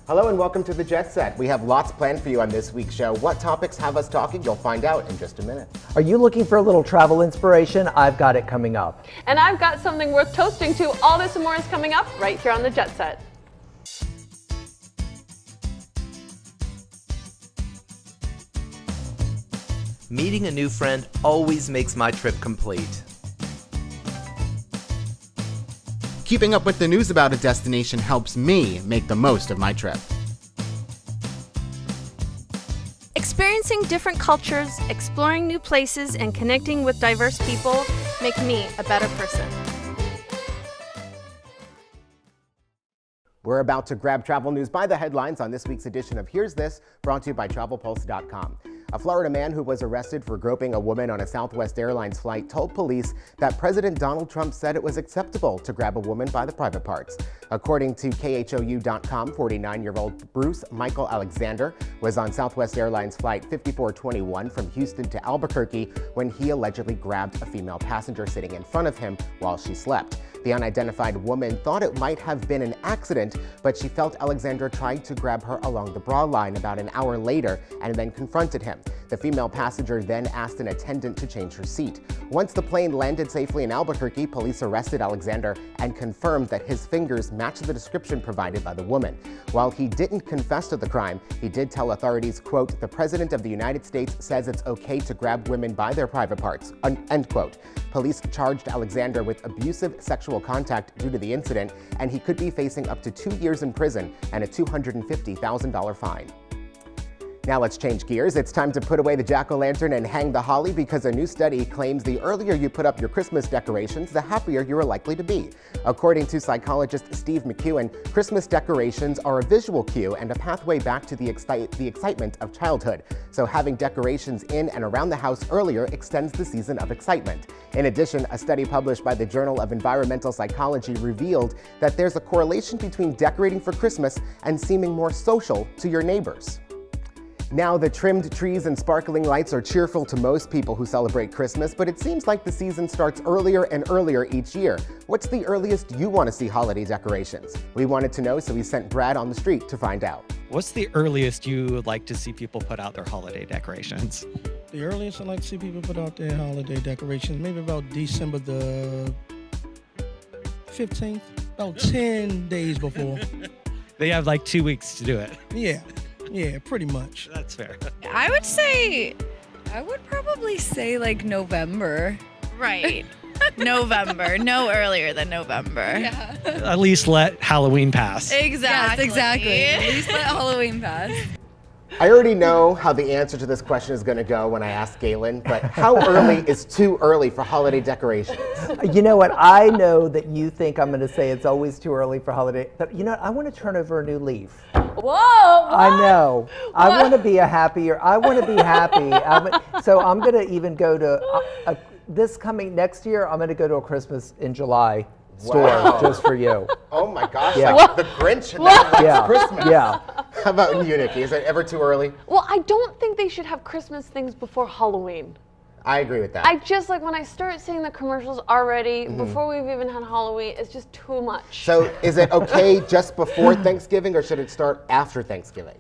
Hello and welcome to the Jet Set. We have lots planned for you on this week's show. What topics have us talking? You'll find out in just a minute. Are you looking for a little travel inspiration? I've got it coming up. And I've got something worth toasting to. All this and more is coming up right here on the Jet Set. Meeting a new friend always makes my trip complete. Keeping up with the news about a destination helps me make the most of my trip. Experiencing different cultures, exploring new places, and connecting with diverse people make me a better person. We're about to grab travel news by the headlines on this week's edition of Here's This, brought to you by TravelPulse.com. A Florida man who was arrested for groping a woman on a Southwest Airlines flight told police that President Donald Trump said it was acceptable to grab a woman by the private parts. According to KHOU.com, 49-year-old Bruce Michael Alexander was on Southwest Airlines flight 5421 from Houston to Albuquerque when he allegedly grabbed a female passenger sitting in front of him while she slept. The unidentified woman thought it might have been an accident, but she felt Alexander tried to grab her along the bra line about an hour later and then confronted him. The female passenger then asked an attendant to change her seat. Once the plane landed safely in Albuquerque, police arrested Alexander and confirmed that his fingers matched the description provided by the woman. While he didn't confess to the crime, he did tell authorities, quote, "The President of the United States says it's okay to grab women by their private parts," end quote. Police charged Alexander with abusive sexual contact due to the incident, and he could be facing up to 2 years in prison and a $250,000 fine. Now let's change gears. It's time to put away the jack-o'-lantern and hang the holly because a new study claims the earlier you put up your Christmas decorations, the happier you are likely to be. According to psychologist Steve McEwen, Christmas decorations are a visual cue and a pathway back to the excitement of childhood. So having decorations in and around the house earlier extends the season of excitement. In addition, a study published by the Journal of Environmental Psychology revealed that there's a correlation between decorating for Christmas and seeming more social to your neighbors. Now, the trimmed trees and sparkling lights are cheerful to most people who celebrate Christmas, but it seems like the season starts earlier and earlier each year. What's the earliest you want to see holiday decorations? We wanted to know, so we sent Brad on the street to find out. What's the earliest you would like to see people put out their holiday decorations? The earliest I'd like to see people put out their holiday decorations, maybe about December the 15th, about 10 days before. They have like 2 weeks to do it. Yeah, pretty much. That's fair. I would probably say like November. Right. November. No earlier than November. Yeah. At least let Halloween pass. Exactly. Yes, exactly. At least let Halloween pass. I already know how the answer to this question is going to go when I ask Galen, but how early is too early for holiday decorations? You know what? I know that you think I'm going to say it's always too early for holiday, but you know what? I want to turn over a new leaf. Whoa! What? I know. What? I want to be I want to be happy. So I'm going to even go to next year, I'm going to go to a Christmas in July store just for you. Oh my gosh, yeah. Like the Grinch never likes Christmas. Yeah. How about you, Nikki? Is it ever too early? Well, I don't think they should have Christmas things before Halloween. I agree with that. I just, like, when I start seeing the commercials already, before we've even had Halloween, it's just too much. So is it okay just before Thanksgiving, or should it start after Thanksgiving?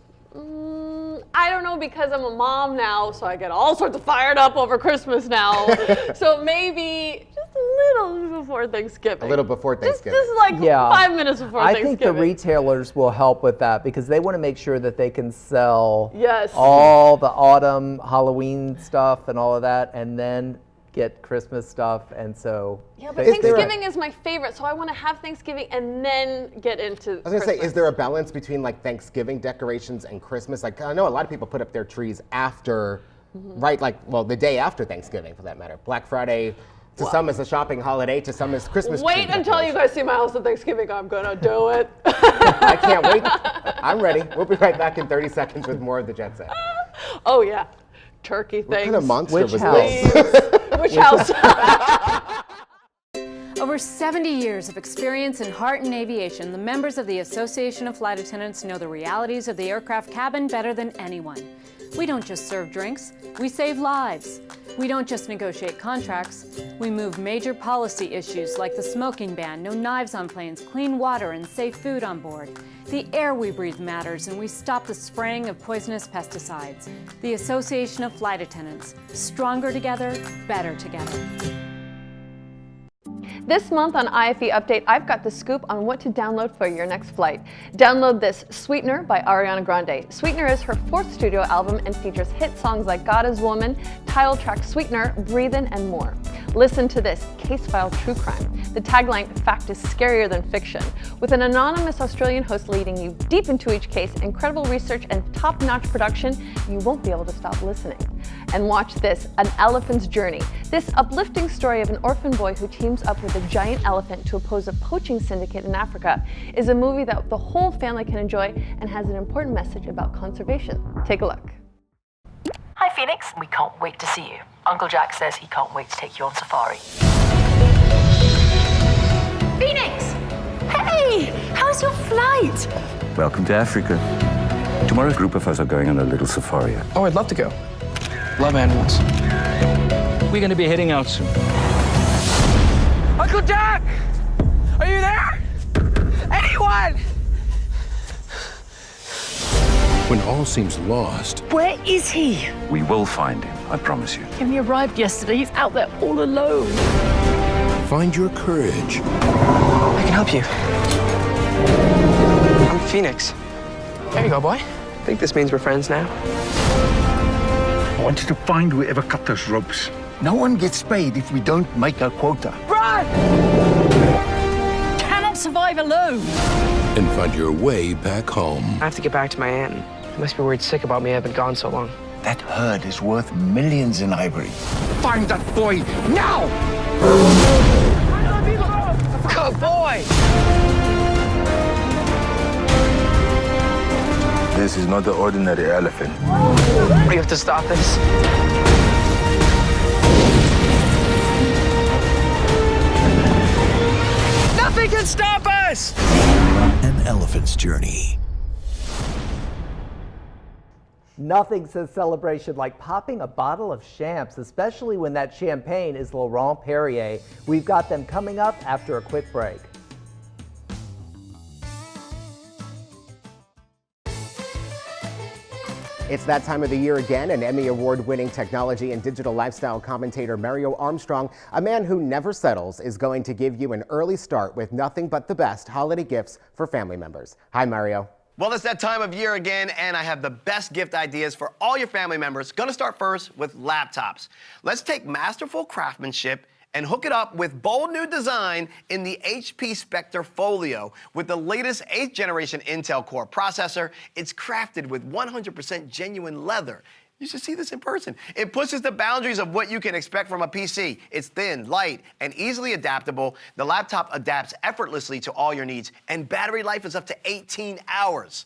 I don't know, because I'm a mom now, so I get all sorts of fired up over Christmas now. So maybe just a little before Thanksgiving. A little before Thanksgiving. Just like 5 minutes before Thanksgiving. I think the retailers will help with that because they want to make sure that they can sell Yes. all the autumn Halloween stuff and all of that, and then get Christmas stuff. And so yeah, but Thanksgiving is my favorite, so I want to have Thanksgiving and then get into I was going to say, is there a balance between like Thanksgiving decorations and Christmas? Like, I know a lot of people put up their trees after, right, like, well, the day after Thanksgiving, for that matter. Black Friday, to some is a shopping holiday, to some is Christmas. Wait until you guys see my house on Thanksgiving. I'm going to do it. I can't wait. I'm ready. We'll be right back in 30 seconds with more of the Jet Set. Oh, yeah. Turkey things. What kind of monster Which was house? this? Which house? Over 70 years of experience in heart and aviation, the members of the Association of Flight Attendants know the realities of the aircraft cabin better than anyone. We don't just serve drinks, we save lives. We don't just negotiate contracts, we move major policy issues like the smoking ban, no knives on planes, clean water, and safe food on board. The air we breathe matters, and we stop the spraying of poisonous pesticides. The Association of Flight Attendants. Stronger together, better together. This month on IFE Update, I've got the scoop on what to download for your next flight. Download this Sweetener by Ariana Grande. Sweetener is her 4th studio album and features hit songs like God is Woman, title track Sweetener, Breathin', and more. Listen to this, Case File True Crime. The tagline, fact is scarier than fiction. With an anonymous Australian host leading you deep into each case, incredible research, and top-notch production, you won't be able to stop listening. And watch this, An Elephant's Journey. This uplifting story of an orphan boy who teams up with a giant elephant to oppose a poaching syndicate in Africa is a movie that the whole family can enjoy and has an important message about conservation. Take a look. Hi Phoenix, we can't wait to see you. Uncle Jack says he can't wait to take you on safari. Phoenix! Hey! How's your flight? Welcome to Africa. Tomorrow a group of us are going on a little safari. Oh, I'd love to go. Love animals. We're going to be heading out soon. Uncle Jack! Are you there? Anyone? When all seems lost, Where is he? We will find him, I promise you. He only arrived yesterday. He's out there all alone. find your courage. I can help you. I'm Phoenix. There you go, boy. I think this means we're friends now. I want you to find whoever cut those ropes. No one gets paid if we don't make our quota. Run! Cannot survive alone. And find your way back home. I have to get back to my aunt. She must be worried sick about me. I've been gone so long. That herd is worth millions in ivory. Find that boy now! Good boy! This is not the ordinary elephant. We have to stop this. Nothing can stop us! An elephant's journey. Nothing says celebration like popping a bottle of champs, especially when that champagne is Laurent Perrier. We've got them coming up after a quick break. It's that time of the year again, and Emmy Award-winning technology and digital lifestyle commentator Mario Armstrong, a man who never settles, is going to give you an early start with nothing but the best holiday gifts for family members. Hi, Mario. Well, it's that time of year again, and I have the best gift ideas for all your family members. Gonna start first with laptops. Let's take masterful craftsmanship and hook it up with bold new design in the HP Spectre Folio. With the latest 8th generation Intel Core processor, it's crafted with 100% genuine leather. You should see this in person. It pushes the boundaries of what you can expect from a PC. It's thin, light, and easily adaptable. The laptop adapts effortlessly to all your needs, and battery life is up to 18 hours.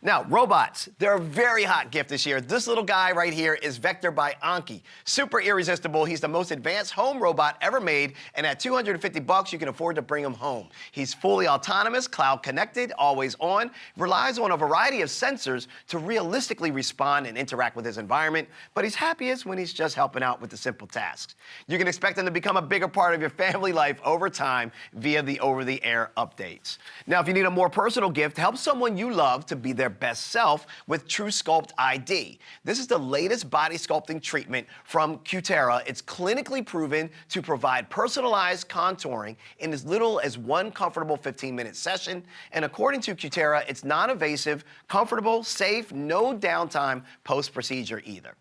Now, robots, they're a very hot gift this year. This little guy right here is Vector by Anki. Super irresistible. He's the most advanced home robot ever made, and at $250, you can afford to bring him home. He's fully autonomous, cloud connected, always on, relies on a variety of sensors to realistically respond and interact with his environment, but he's happiest when he's just helping out with the simple tasks. You can expect him to become a bigger part of your family life over time via the over-the-air updates. Now, if you need a more personal gift, help someone you love to be their best self with TrueSculpt ID. This is the latest body sculpting treatment from Cutera. It's clinically proven to provide personalized contouring in as little as one comfortable 15-minute session. And according to Cutera, it's non-invasive, comfortable, safe, no downtime post-procedure either.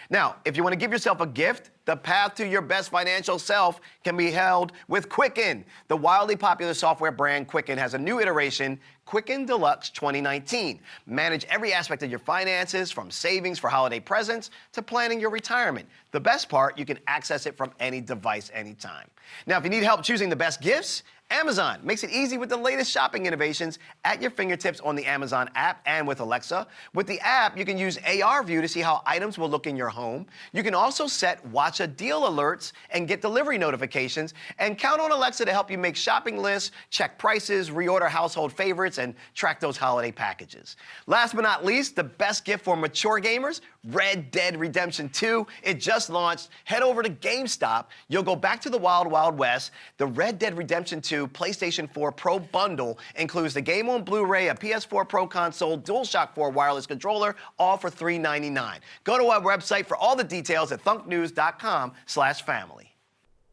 Now, if you want to give yourself a gift, the path to your best financial self can be held with Quicken. The wildly popular software brand Quicken has a new iteration, Quicken Deluxe 2019. Manage every aspect of your finances, from savings for holiday presents to planning your retirement. The best part, you can access it from any device anytime. Now, if you need help choosing the best gifts Amazon makes it easy with the latest shopping innovations at your fingertips on the Amazon app and with Alexa. With the app, you can use AR View to see how items will look in your home. You can also set watch a deal alerts and get delivery notifications, and count on Alexa to help you make shopping lists, check prices, reorder household favorites, and track those holiday packages. Last but not least, the best gift for mature gamers, Red Dead Redemption 2. It just launched. Head over to GameStop. You'll go back to the Wild Wild West. The Red Dead Redemption 2 PlayStation 4 Pro bundle includes the game on Blu-ray, a PS4 Pro console, DualShock 4 wireless controller, all for $3.99. Go to our website for all the details at thunknews.com/family.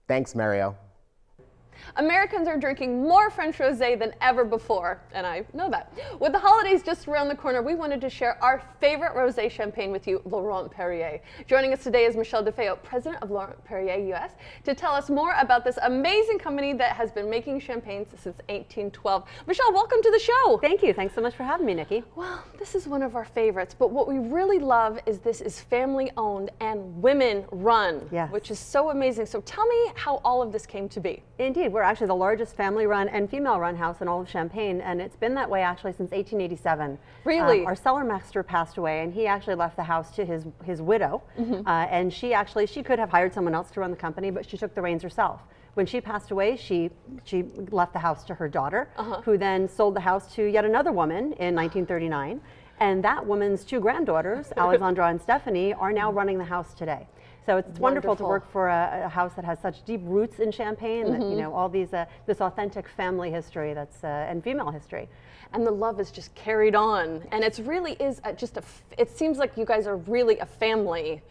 Thanks, Mario. Americans are drinking more French rosé than ever before, and I know that. With the holidays just around the corner, we wanted to share our favorite rosé champagne with you, Laurent Perrier. Joining us today is Michelle DeFeo, president of Laurent Perrier US, to tell us more about this amazing company that has been making champagne since 1812. Michelle, welcome to the show. Thank you. Thanks so much for having me, Nikki. Well, this is one of our favorites, but what we really love is this is family owned and women run, which is so amazing. So tell me how all of this came to be. Indeed. We're actually the largest family-run and female-run house in all of Champagne, and it's been that way actually since 1887. Really? Our cellar master passed away, and he actually left the house to his widow, and she could have hired someone else to run the company, but she took the reins herself. When she passed away, she left the house to her daughter, who then sold the house to yet another woman in 1939, and that woman's two granddaughters, Alexandra and Stephanie, are now running the house today. So it's wonderful to work for a house that has such deep roots in Champagne, that, you know, all these this authentic family history that's and female history. And the love is just carried on, and it's really is it seems like you guys are really a family.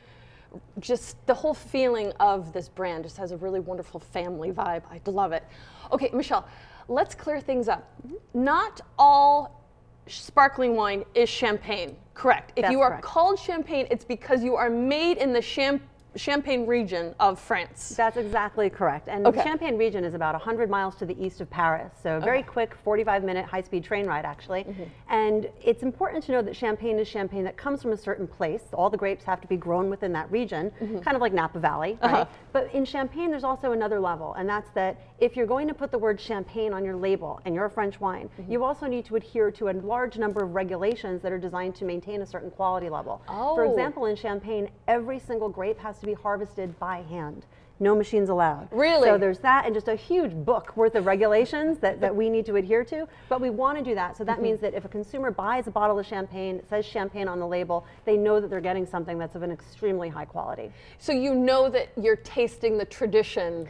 Just the whole feeling of this brand just has a really wonderful family vibe. I love it. Okay, Michelle, let's clear things up. Not all sparkling wine is champagne, correct? If you are called champagne, it's because you are made in the Champagne region of France. That's exactly correct. And the Champagne region is about 100 miles to the east of Paris. So very quick, 45-minute high-speed train ride, actually. And it's important to know that Champagne is champagne that comes from a certain place. All the grapes have to be grown within that region, kind of like Napa Valley, right? But in Champagne, there's also another level, and that's that if you're going to put the word champagne on your label and you're a French wine, you also need to adhere to a large number of regulations that are designed to maintain a certain quality level. For example, in Champagne, every single grape has to be harvested by hand. No machines allowed. Really? So there's that, and just a huge book worth of regulations that we need to adhere to, but we want to do that. So that means that if a consumer buys a bottle of champagne, it says champagne on the label, they know that they're getting something that's of an extremely high quality. So you know that you're tasting the tradition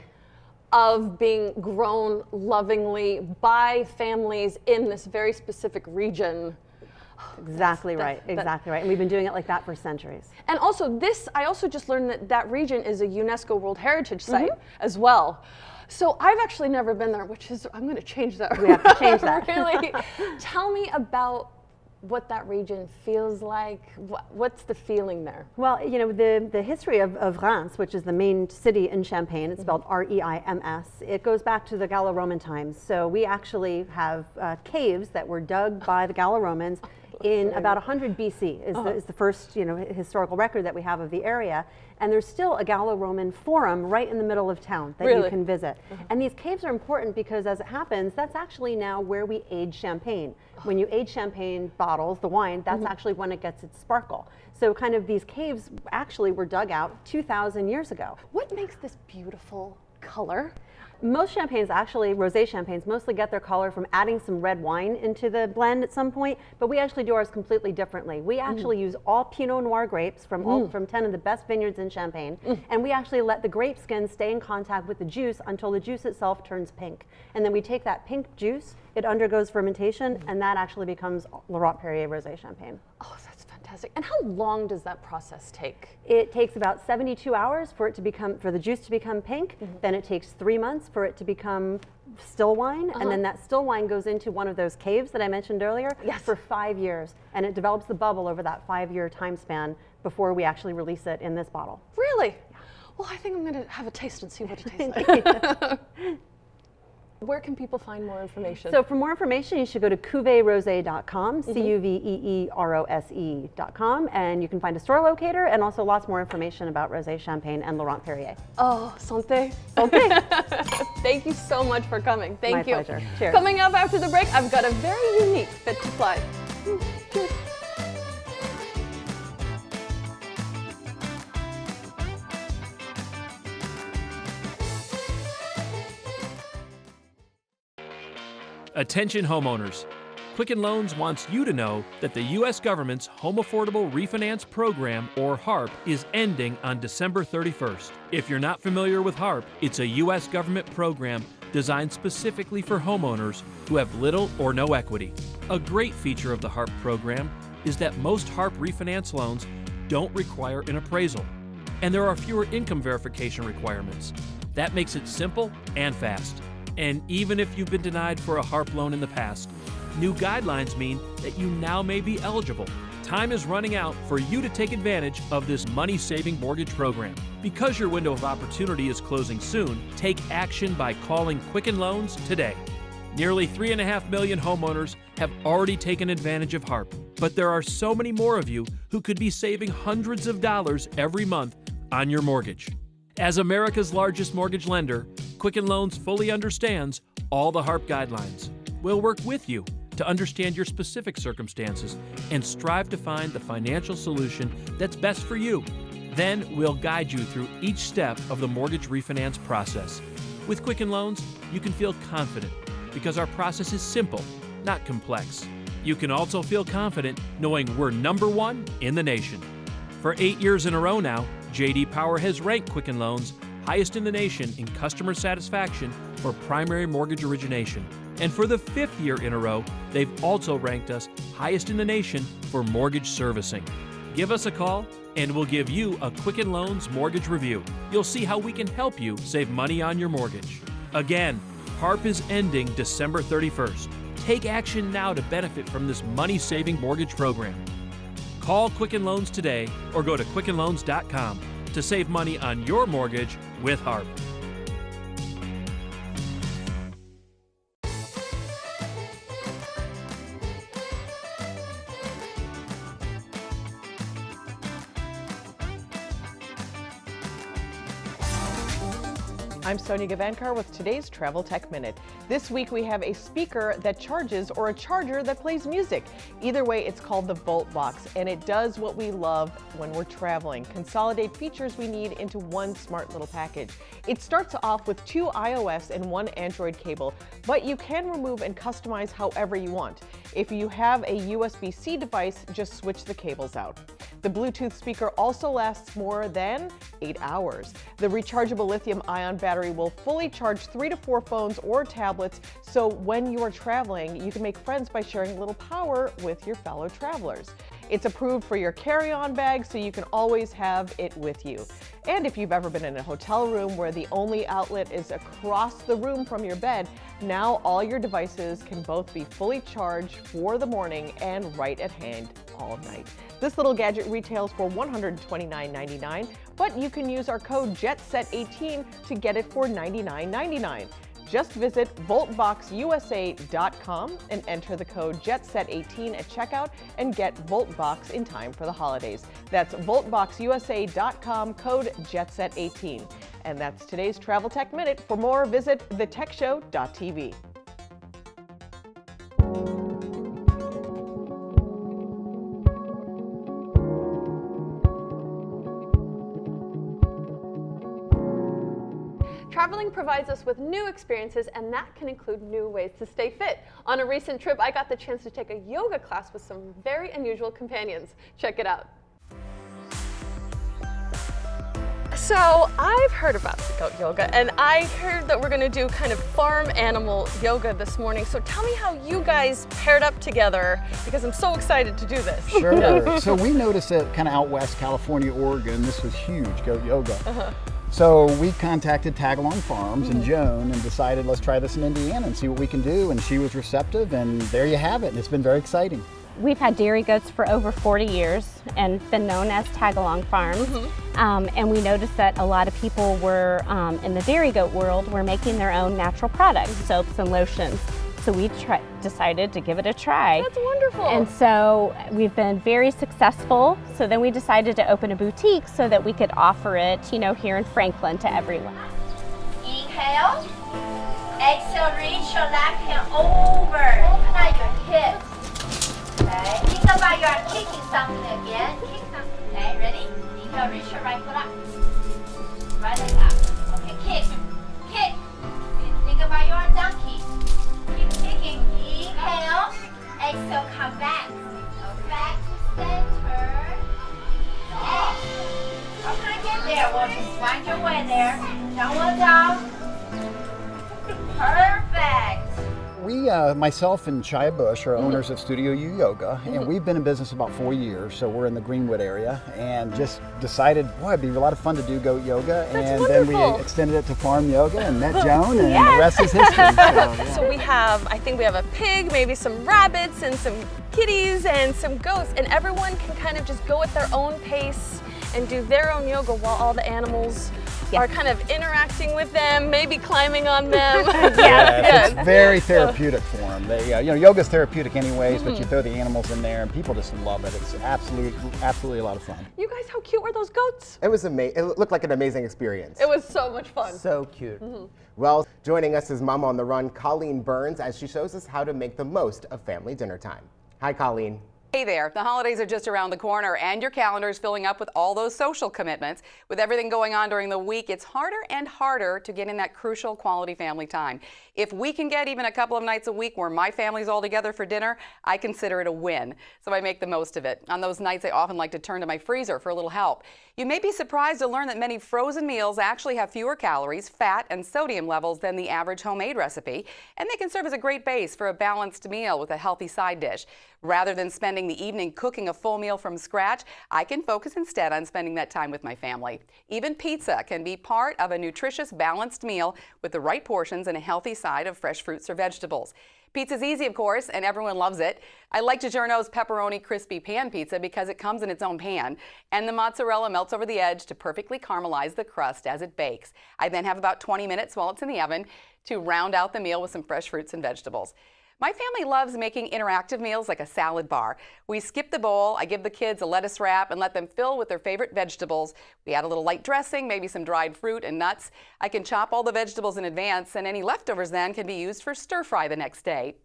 of being grown lovingly by families in this very specific region. Exactly right, exactly right. And we've been doing it like that for centuries. And also I also just learned that that region is a UNESCO World Heritage Site as well. So I've actually never been there, which is, I'm going to change that. We have to change that. Really. Tell me about what that region feels like. What's the feeling there? Well, you know, the history of Reims, which is the main city in Champagne, it's spelled R-E-I-M-S, it goes back to the Gallo-Roman times. So we actually have caves that were dug by the Gallo-Romans in about 100 BC is the first, you know, historical record that we have of the area. And there's still a Gallo-Roman forum right in the middle of town that you can visit. And these caves are important because, as it happens, that's actually now where we age champagne. When you age champagne bottles, the wine, that's actually when it gets its sparkle. So kind of these caves actually were dug out 2,000 years ago. What makes this beautiful color? Most champagnes, actually rosé champagnes, mostly get their color from adding some red wine into the blend at some point, but we actually do ours completely differently. We actually use all Pinot Noir grapes from 10 of the best vineyards in Champagne, and we actually let the grape skin stay in contact with the juice until the juice itself turns pink. And then we take that pink juice, it undergoes fermentation, and that actually becomes Laurent Perrier Rosé Champagne. Oh, that's fantastic. And how long does that process take? It takes about 72 hours for the juice to become pink. Then it takes 3 months for it to become still wine, and then that still wine goes into one of those caves that I mentioned earlier for 5 years, and it develops the bubble over that 5-year time span before we actually release it in this bottle. Really? Yeah. Well, I think I'm going to have a taste and see what it tastes like. Where can people find more information? So for more information, you should go to cuverose.com, cuveerose.com, and you can find a store locator and also lots more information about Rosé Champagne and Laurent Perrier. Oh, santé. Santé. Thank you so much for coming. Thank you. My pleasure. Cheers. Coming up after the break, I've got a very unique Fit to Fly. Cheers. Attention homeowners. Quicken Loans wants you to know that the U.S. government's Home Affordable Refinance Program, or HARP, is ending on December 31st. If you're not familiar with HARP, it's a U.S. government program designed specifically for homeowners who have little or no equity. A great feature of the HARP program is that most HARP refinance loans don't require an appraisal, and there are fewer income verification requirements. That makes it simple and fast. And even if you've been denied for a HARP loan in the past, new guidelines mean that you now may be eligible. Time is running out for you to take advantage of this money-saving mortgage program. Because your window of opportunity is closing soon, take action by calling Quicken Loans today. Nearly 3.5 million homeowners have already taken advantage of HARP, but there are so many more of you who could be saving hundreds of dollars every month on your mortgage. As America's largest mortgage lender, Quicken Loans fully understands all the HARP guidelines. We'll work with you to understand your specific circumstances and strive to find the financial solution that's best for you. Then we'll guide you through each step of the mortgage refinance process. With Quicken Loans, you can feel confident because our process is simple, not complex. You can also feel confident knowing we're #1 in the nation. For 8 years in a row now, J.D. Power has ranked Quicken Loans highest in the nation in customer satisfaction for primary mortgage origination. And for the 5th year in a row, they've also ranked us highest in the nation for mortgage servicing. Give us a call and we'll give you a Quicken Loans mortgage review. You'll see how we can help you save money on your mortgage. Again, HARP is ending December 31st. Take action now to benefit from this money-saving mortgage program. Call Quicken Loans today or go to quickenloans.com to save money on your mortgage with HARP. I'm Sonia Gavankar with today's Travel Tech Minute. This week we have a speaker that charges or a charger that plays music. Either way, it's called the Volt Box, and it does what we love when we're traveling: consolidate features we need into one smart little package. It starts off with 2 iOS and 1 Android cable, but you can remove and customize however you want. If you have a USB-C device, just switch the cables out. The Bluetooth speaker also lasts more than 8 hours. The rechargeable lithium-ion battery will fully charge 3 to 4 phones or tablets, so when you are traveling, you can make friends by sharing a little power with your fellow travelers. It's approved for your carry-on bag, so you can always have it with you. And if you've ever been in a hotel room where the only outlet is across the room from your bed, now all your devices can both be fully charged for the morning and right at hand all night. This little gadget retails for $129.99, but you can use our code JETSET18 to get it for $99.99. Just visit voltboxusa.com and enter the code JETSET18 at checkout and get VoltBox in time for the holidays. That's voltboxusa.com, code JETSET18. And that's today's Travel Tech Minute. For more, visit thetechshow.tv. Traveling provides us with new experiences, and that can include new ways to stay fit. On a recent trip, I got the chance to take a yoga class with some very unusual companions. Check it out. So I've heard about goat yoga, and I heard that we're going to do kind of farm animal yoga this morning. So tell me how you guys paired up together, because I'm so excited to do this. Sure. So we noticed that kind of out west, California, Oregon, this was huge, goat yoga. So we contacted Tagalong Farms and Joan and decided, let's try this in Indiana and see what we can do. And she was receptive, and there you have it. It's been very exciting. we've had dairy goats for over 40 years and been known as tag-along farms. And we noticed that a lot of people were, in the dairy goat world, were making their own natural products, soaps and lotions. So we decided to give it a try. That's wonderful. And so we've been very successful. So then we decided to open a boutique so that we could offer it, you know, here in Franklin to everyone. Inhale. Exhale, reach your left hand over. Open up your hips. Okay. Think about you are kicking something again. Kick something. Okay, ready? Inhale, reach your right foot up. Right leg up. Okay, kick. Kick. Think about you are a donkey. Keep kicking. Inhale. Exhale, come back. Back to center. How can I get there? Well, just find your way there. Downward dog. Perfect. We, myself and Shia Bush, are owners of Studio U Yoga, and we've been in business about 4 years, so we're in the Greenwood area, and just decided, boy, it'd be a lot of fun to do goat yoga, and then we extended it to farm yoga and met Joan, and the rest is history. So we have, I think we have a pig, maybe some rabbits, and some kitties, and some goats, and everyone can kind of just go at their own pace and do their own yoga while all the animals are kind of interacting with them, maybe climbing on them. It's very therapeutic for them. They, you know, yoga's therapeutic anyways, but you throw the animals in there and people just love it. It's absolutely a lot of fun. You guys, how cute were those goats? It was amazing. It looked like an amazing experience. It was so much fun. So cute. Well, joining us is Mom on the Run, Colleen Burns, as she shows us how to make the most of family dinner time. Hi, Colleen. Hey there, the holidays are just around the corner and your calendar is filling up with all those social commitments. With everything going on during the week, it's harder and harder to get in that crucial quality family time. If we can get even a couple of nights a week where my family's all together for dinner, I consider it a win. So I make the most of it. On those nights, I often like to turn to my freezer for a little help. You may be surprised to learn that many frozen meals actually have fewer calories, fat, and sodium levels than the average homemade recipe, and they can serve as a great base for a balanced meal with a healthy side dish. Rather than spending the evening cooking a full meal from scratch, I can focus instead on spending that time with my family. Even pizza can be part of a nutritious, balanced meal with the right portions and a healthy side of fresh fruits or vegetables. Pizza's easy, of course, and everyone loves it. I like DiGiorno's pepperoni crispy pan pizza because it comes in its own pan, and the mozzarella melts over the edge to perfectly caramelize the crust as it bakes. I then have about 20 minutes while it's in the oven to round out the meal with some fresh fruits and vegetables. My family loves making interactive meals like a salad bar. We skip the bowl, I give the kids a lettuce wrap and let them fill with their favorite vegetables. We add a little light dressing, maybe some dried fruit and nuts. I can chop all the vegetables in advance, and any leftovers then can be used for stir fry the next day.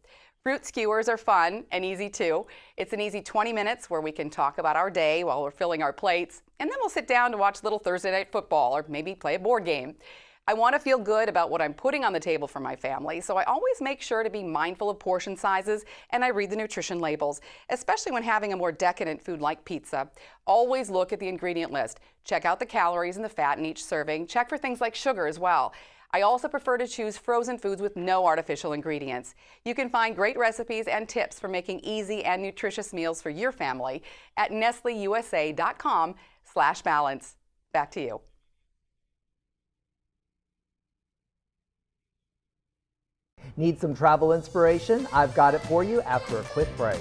Fruit skewers are fun and easy too. It's an easy 20 minutes where we can talk about our day while we're filling our plates, and then we'll sit down to watch little Thursday night football or maybe play a board game. I want to feel good about what I'm putting on the table for my family, so I always make sure to be mindful of portion sizes and I read the nutrition labels, especially when having a more decadent food like pizza. Always look at the ingredient list. Check out the calories and the fat in each serving. Check for things like sugar as well. I also prefer to choose frozen foods with no artificial ingredients. You can find great recipes and tips for making easy and nutritious meals for your family at nestleusa.com/balance. Back to you. Need some travel inspiration? I've got it for you after a quick break.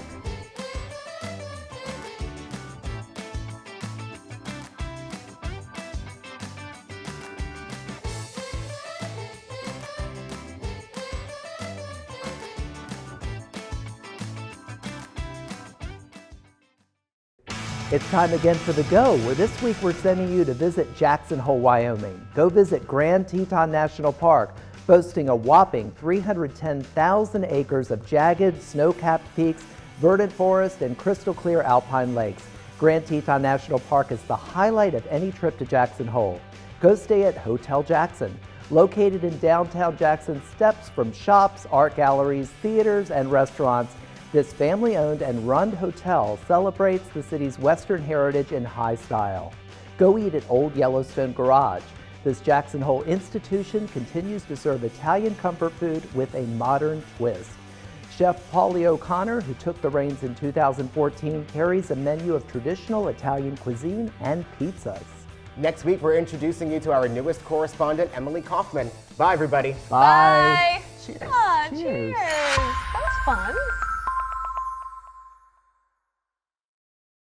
It's time again for The Go, where this week we're sending you to visit Jackson Hole, Wyoming. Go visit Grand Teton National Park, boasting a whopping 310,000 acres of jagged, snow-capped peaks, verdant forest, and crystal-clear alpine lakes. Grand Teton National Park is the highlight of any trip to Jackson Hole. Go stay at Hotel Jackson. Located in downtown Jackson, steps from shops, art galleries, theaters, and restaurants, this family-owned and run hotel celebrates the city's Western heritage in high style. Go eat at Old Yellowstone Garage. This Jackson Hole institution continues to serve Italian comfort food with a modern twist. Chef Paulie O'Connor, who took the reins in 2014, carries a menu of traditional Italian cuisine and pizzas. Next week, we're introducing you to our newest correspondent, Emily Kaufman. Bye, everybody. Bye. Cheers. Cheers. That was fun.